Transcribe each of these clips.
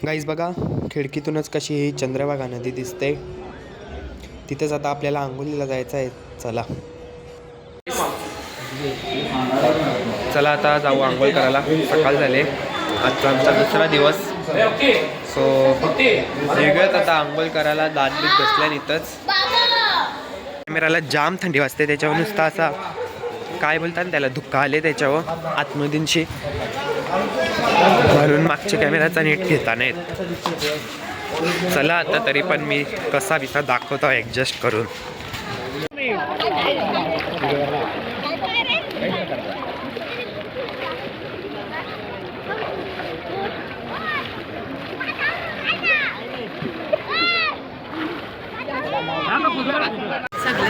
Guys बघा, खिडकीतूनच कशी ही चंद्रभागा नदी दिसते. तिथेच आता आपल्याला आंघोलीला जायचं आहे. चला चला आता जाऊ आंघोळ करायला. सकाळ झाले, आजचा आमचा दुसरा दिवस. सो वेगळंच आता आंघोळ करायला दात बीत बसल्या. इथंच कॅमेराला जाम थंडी वाजते, त्याच्यावर नुसता असा काय बोलतात त्याला धुक्का आले त्याच्यावर आतमधूनशी, म्हणून मागच्या कॅमेराचा नीट घेता नाहीत. चला आता तरी पण मी कसा बिसा दाखवतो ॲडजस्ट करून.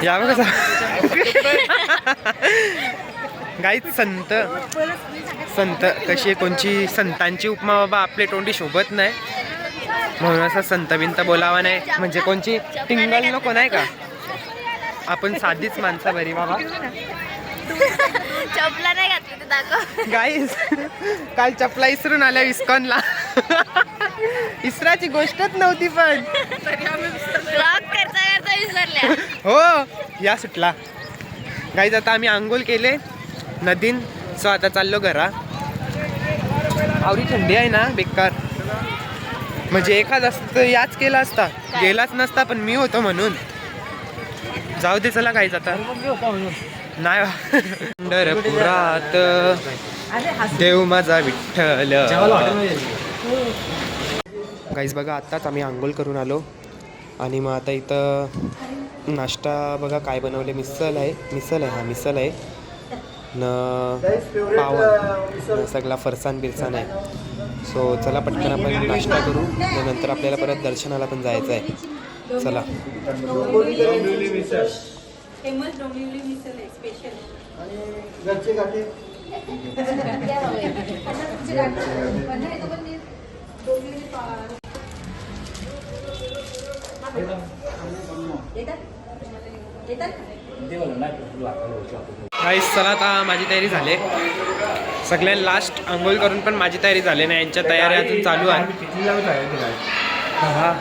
यावं कसं गाईच संत संत कशी कोणची संतांची उपमा बाबा आपले तोंडी शोभत नाही, म्हणून असं संत बिंत बोलावा नाही. म्हणजे कोणची टिंगल नको नाही का, आपण साधीच माणसं बरी बाबा. चपला नाही घातली ते दाखव. गाईस काल चपला इसरून आल्या इस्कॉनला. इसराची गोष्टच नव्हती पण ब्लॉग करता करता विसरल्या. हो या सुटला. गाईज आता आम्ही आंघोळ केले नदीन. सो आता चाललो घरा. आवरी थंडी आहे ना बेकार. म्हणजे एखाद असतं याच केला असता, गेलाच नसता, पण मी होतो म्हणून जाऊ दे. चला गाईज आता नाही पंढरपुरात देव माझा विठ्ठल. गाईज बघा, आत्ताच आम्ही आंघोळ करून आलो आणि मग आता इथं नाश्ता बघा काय बनवले. मिसल आहे न पावन सगळा फरसाण बिरसाण आहे. सो चला पटकन आपण नाश्ता करू, नंतर आपल्याला परत दर्शनाला पण जायचं आहे. चला गाईस चला आता माझी तयारी झाली. सगळ्यात लास्ट आंघोळ करून पण माझी तयारी झाली नाही. यांच्या तयारी अजून चालू आहे. हा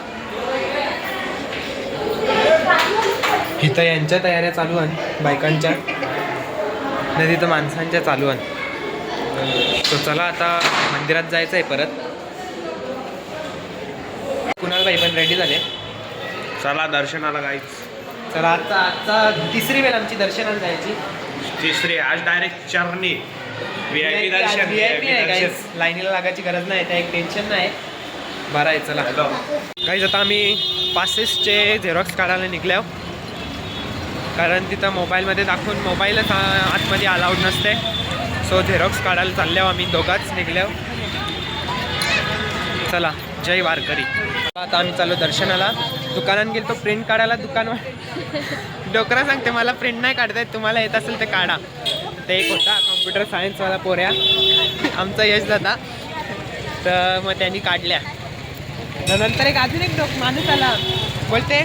इथं यांच्या तयाऱ्या चालू आहेत बायकांच्या, नाही तिथं माणसांच्या चालू आहेत. तो चला आता मंदिरात जायचं आहे परत. कुणाल बाई पण रेडी झाले. चला दर्शनाला गाईच. चला आजचा तिसरी वेळ आमची दर्शनाला जायची. तिसरी आज डायरेक्ट चरणी VIP दर्शन. VIP आहे गाईज, लाईनीला लागायची गरज नाही, त्या एक टेन्शन नाही. बरं आहे चला गाईज. आता आम्ही पासेसचे झेरॉक्स काढायला निघलो, कारण तिथं मोबाईलमध्ये दाखवून मोबाईलच आतमध्ये अलाउड नसते. सो झेरॉक्स काढायला चाललो आम्ही दोघाच निघलो. चला जय वारकरी. आता आम्ही चाललो दर्शनाला. दुकानात गेलो तो प्रिंट काढायला. दुकानवर डोकरा सांगते मला प्रिंट नाही काढता येत, तुम्हाला येत असेल ते काढा. ते एक होता कॉम्प्युटर सायन्सवाला पोऱ्या, आमचा यश दादा. तर मग त्यांनी काढल्या. नंतर एक अजून एक माणूस आला, बोलते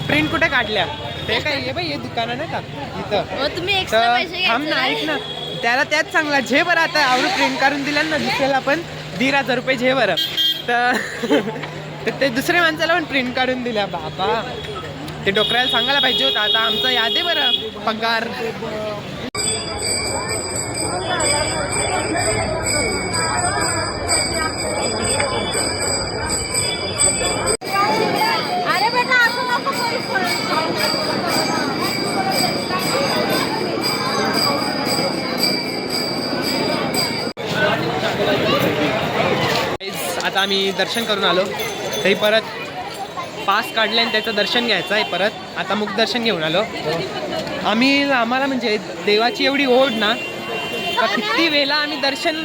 प्रिंट कुठे काढल्या. ते काय ये बाई हे दुकानं नाही का इथं. तुम्ही एक्स्ट्रा पैसे थांब ना, ऐक ना. त्याला त्याच चांगला झे बरं. आता आवडून प्रिंट काढून दिला ना दुसऱ्याला पण 1,500 रुपये झे बरं. तर ते दुसऱ्या माणसाला पण प्रिंट काढून दिल्या. बाबा ते डोकऱ्याला सांगायला पाहिजे होतं. आता आमचं याद आहे बरं पगार. अरे बेटा असं नको करू. आता आम्ही दर्शन करून आलो. तरी परत पास काढले आणि त्याचं दर्शन घ्यायचं आहे परत. आता मुख दर्शन घेऊन आलो आम्हाला. म्हणजे देवाची एवढी ओढ ना का किती वेळा आम्ही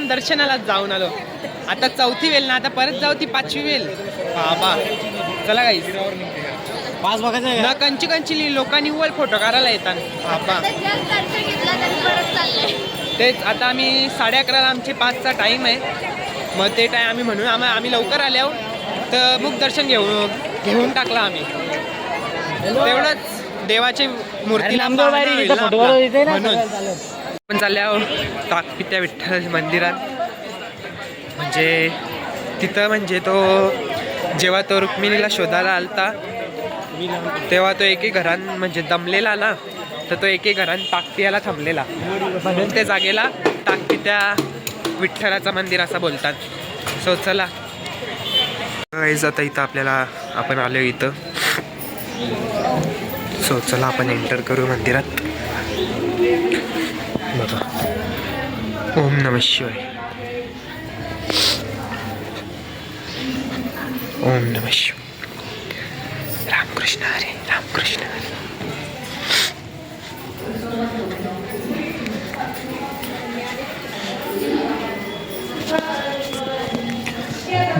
दर्शनालाच जाऊन आलो. आता 4थी वेळ ना, आता परत जाऊ ती 5वी वेळ. बाबा चला काही पास बघायचं ना. कंची लोकांनी वर फोटो काढायला येतात. बाबा तेच आता आम्ही 11:30 आमचे 5चा टाईम आहे. मग ते टाईम आम्ही म्हणून आम्ही लवकर आलो तर मुख दर्शन घेऊन टाकला आम्ही. तेवढंच देवाची मूर्तीला म्हणून पण चालल्या ताकपित्या विठ्ठल मंदिरात. म्हणजे तिथं म्हणजे तो जेव्हा तो रुक्मिणीला शोधायला आलता तेव्हा तो एके घरात म्हणजे दमलेला ना, तर तो एके घरात ताकपियाला थांबलेला, म्हणून ते जागेला ताकपित्या विठ्ठलाचं मंदिर असं बोलतात. सो चला गाईज, आता इथं आपल्याला आपण आलो इथं. सो चला आपण एंटर करू मंदिरात. बघा, ओम नमः शिवाय, ओम नमः शिवाय, रामकृष्ण हरे, रामकृष्ण हरे.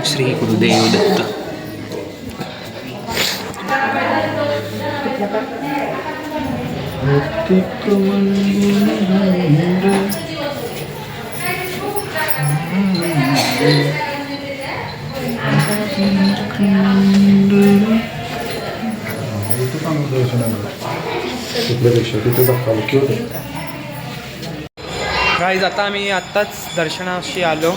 श्री गुरुदेव दत्त. गाईज, आता आम्ही आत्ताच दर्शनाशी आलो.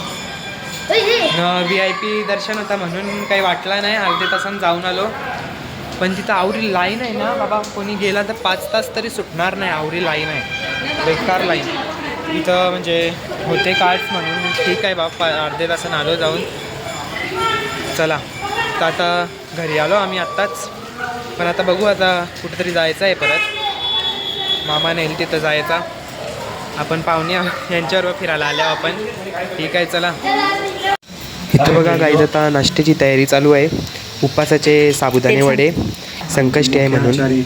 VIP दर्शन होता म्हणून काही वाटला नाही, अर्धे तासानं जाऊन आलो. पण तिथं आवरी लाईन आहे ना बाबा, कोणी गेला तर 5 तास तरी सुटणार नाही. आवरी लाईन आहे, बेकार लाईन. इथं म्हणजे होते कार्ड्स म्हणून ठीक आहे बाबा, अर्धे तासानं आलो जाऊन. चला, तर आता घरी आलो आम्ही आत्ताच. पण आता बघू, आता कुठेतरी जायचं आहे परत. मामा नेल तिथं जायचा. आपण पाहुणे यांच्यावर फिरायला आल्या आपण. ठीक आहे, चला. इथं बघा गाईज, आता नाश्त्याची तयारी चालू आहे. उपासाचे साबुदाणे वडे, संकष्टी आहे म्हणून.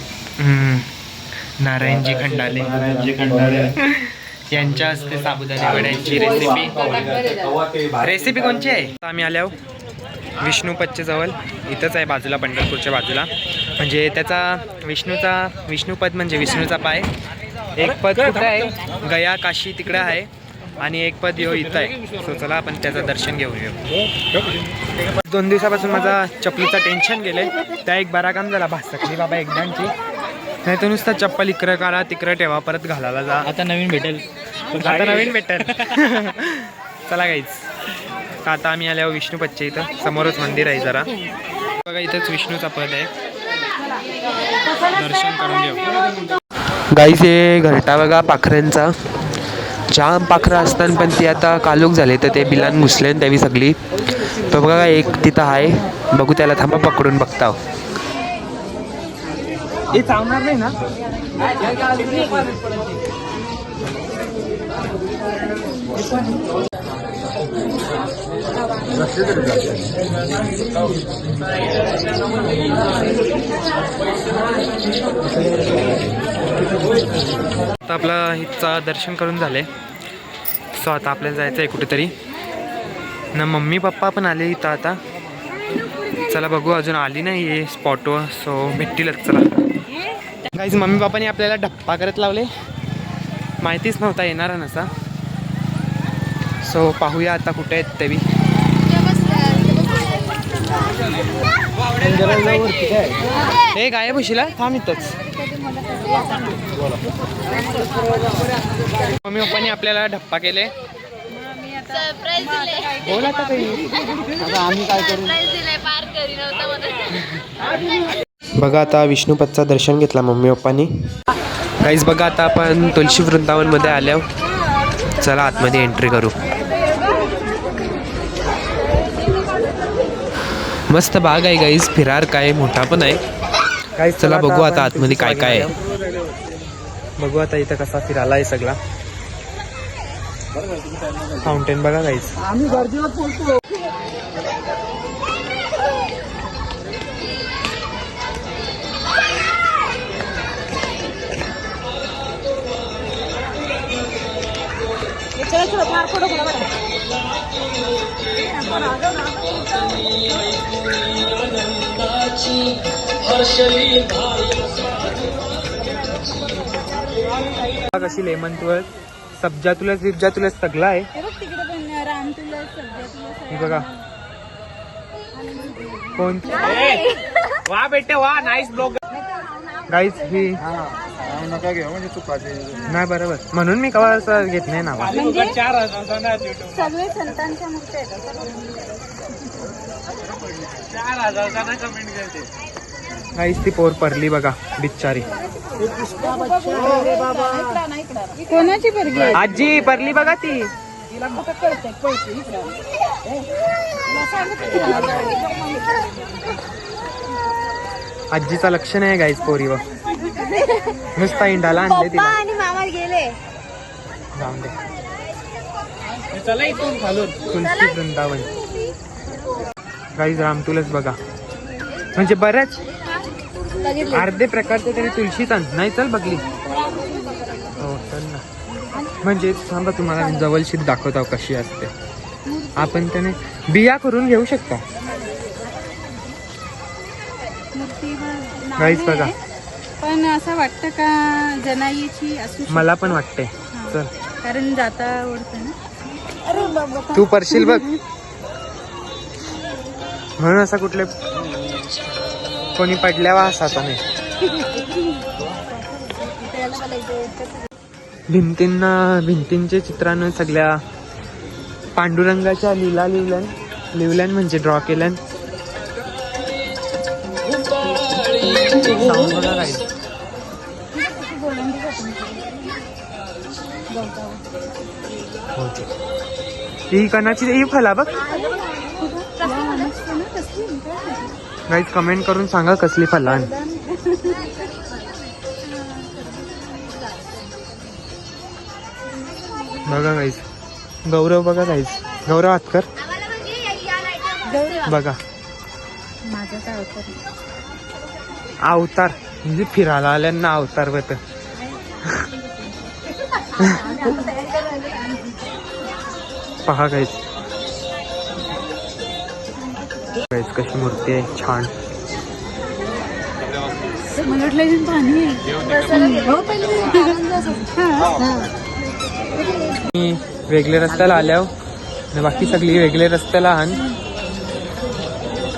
नारायणजी खंडाले यांच्या हस्ते साबुदाणे वड्यांची रेसिपी कोणची आहे. आम्ही आल्यावर विष्णूपदच्या जवळ इथंच आहे, बाजूला पंढरपूरच्या बाजूला. म्हणजे त्याचा विष्णूपद म्हणजे विष्णूचा पाय. एक पद कुठं आहे, गया काशी तिकडं आहे, आणि एक पद इथं आहे. सो चला आपण त्याचं दर्शन घेऊया. 2 दिवसापासून माझा चपलीचा टेन्शन गेले. त्या एक बारा काम झाला, भासकली बाबा एकदांची. नाही तर नुसतं चप्पल इकडं काढा तिकडं ठेवा, परत घालायला जा. आता नवीन भेटेल. चला गाईज, आता आम्ही आल्यावर विष्णूपदच्या इथं समोरच मंदिर आहे जरा. बघा, इथंच विष्णूचा पद आहे, दर्शन करून घेऊ. गाईज, हे घरटा बघा पाखरांचा. जाम पाखरं असतात पण ती आता कालोख झाले, तर ते बिलान घुसले त्यावी सगळी. तो बघा एक तिथं आहे, बघू त्याला, थांबा पकडून बघता. हे चावणार नाही ना. आता आपला हिचं दर्शन करून झाले. सो आता आपल्याला जायचं आहे कुठेतरी ना. मम्मी पप्पा पण आले इथं आता. चला बघू, अजून आली नाही आहे स्पॉटवर, सो भेटतीलच. चला गाईज, मम्मी पप्पाने आपल्याला डप्पा करत लावले, माहितीच नव्हता येणार नसा. सो पाहूया आता कुठे आहेत तेवी. हे गायब होशील, थांब इथंच. मम्मी पप्पाने आपल्याला डप्पा केले. सरप्राईज दिले. बोला आता काही. आता आम्ही काय करू. सरप्राईज दिले, पार करी नव्हता. बघा, आता विष्णूपदचं दर्शन घेतला मम्मी पप्पानी. गाईज बघा, आता आपण तुलसी वृंदावनमध्ये आल्यावर चला आतमध्ये एंट्री करू. मस्त बाग आहे गाईज, फिरार काय मोठा पण आहे गाईज. चला बघू आता आतमध्ये काय काय आहे. बघू आता इथं कसा फिरायला आहे सगळा. फाउंटेन बघा गाईज. आम्ही गर्दीवर पोहोचतो. कशी लेमन तुळस, सब्जा तुळस, बिब्जा तुळस सगळं आहे. हे बघा कोण वा बेटे वा, नाईस ब्लॉग गाईज. ही नका घेऊ म्हणजे चुकाचे नाही बरोबर, म्हणून मी कवा असं घेत नाही ना. सगळे संतांच्या मूर्ती आहेत. काहीच ती पोर परली बघा बिचारी. कोणाची पोरगी आहे? आजी परली बघा ती. आजीचा लक्ष नाही गाईस पोरीवर. नुसता इंडाला आणले तिला. आणि मामा गेले. जाऊन दे. चला इथून खालून तुलसी वृंदावन. गाईस रामतुलच बघा, म्हणजे बऱ्याच अर्धे प्रकारचे तरी तुळशीच नाही. चल बघली हो चल ना. म्हणजे थांबा तुम्हाला जवळशीर दाखवतो कशी असते. आपण त्याने बिया करून घेऊ शकता. गाईस बघा, पण असं वाटतं का जनाईची असू मला पण वाटते. चल कारण जाता ओढतं ना. तू परशील बघ. म्हणून असं कुठले कोणी पडल्यावा असा नाही. भिंतींचे चित्रानं सगळ्या पांडुरंगाच्या लीला लिवल्यान म्हणजे ड्रॉ केल्यान. ही कणाची ही फला बघ. गाईज कमेंट करून सांगा कसली फला. बघा गाईज गौरव बघा गाईज. गौरव हातकर बघा. माझा काय होतं अवतार म्हणजे फिरायला आल्यांना अवतार बघ. पहा गाईज कशी मूर्ती आहे छान. मला वाटलं पाणी वेगळे रस्त्याला आल्यावर बाकी सगळी वेगळे रस्त्याला आण.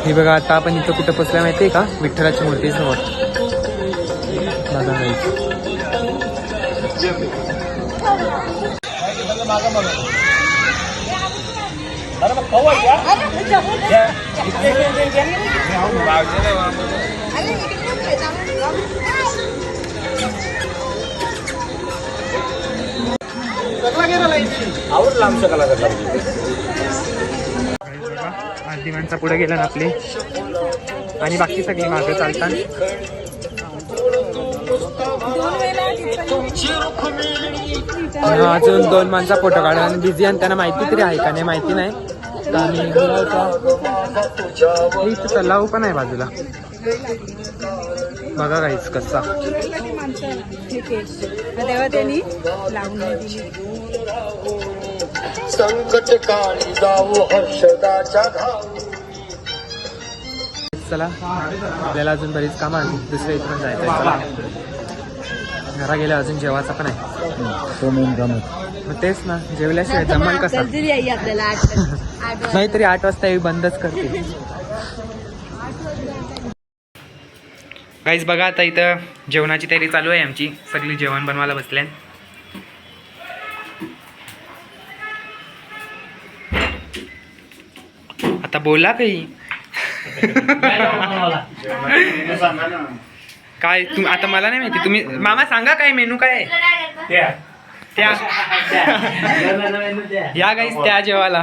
हे बघा आता आपण इथं कुठं पोचल्या माहितीये का? विठ्ठलाची मूर्ती समोर. बघा दिवाणचा पुढे गेला ना आपले आणि बाकी सगळी मागे चालतात. अजून 2 माणसा फोटो काढा आणि बिझी आणि त्यांना माहिती तरी आहे का नाही माहिती नाही. इथं तलाव पण आहे बाजूला. बघा काहीच कसा तेव्हा त्यांनी लावून दिली. संकट काळी जाऊ हर्षदाच्या धावी. चला आपल्याला अजून बरीच कामं आली. दुसऱ्या इथून जायचं. घरा गेल्या अजून जेवायचा पण आहे. मग तेच ना जेवल्याशिवाय जमल कसं. आपल्याला नाहीतरी 8 वाजता हे बंदच करते. गाईज बघा आता इथं जेवणाची तयारी चालू आहे आमची. सगळी जेवण बनवायला बसल्या. आता बोला काही काय आता मला नाही माहिती. तुम्ही मामा सांगा काय मेनू काय आहे. त्या या गाईस त्या जेवायला.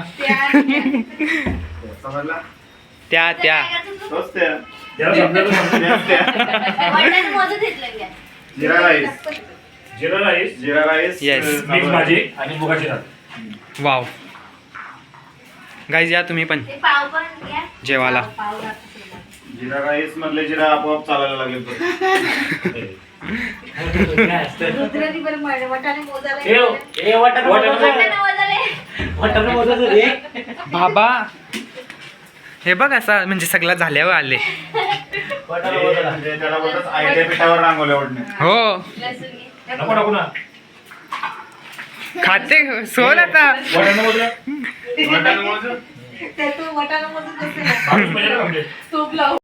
त्या जिरा राईस येस मिक्स भाजी आणि मुगाची डाळ. वाव गाईज या तुम्ही पण जेवायला. जिरा राईस मधले जिरा आपोआप चालायला लागेल. बाबा हे बघ असा म्हणजे सगळं झाल्यावर आले. त्याला बोलतात आयत्या पिठावर रांगोल्या ओढणे. हो खाते सोल आता. तूप लावून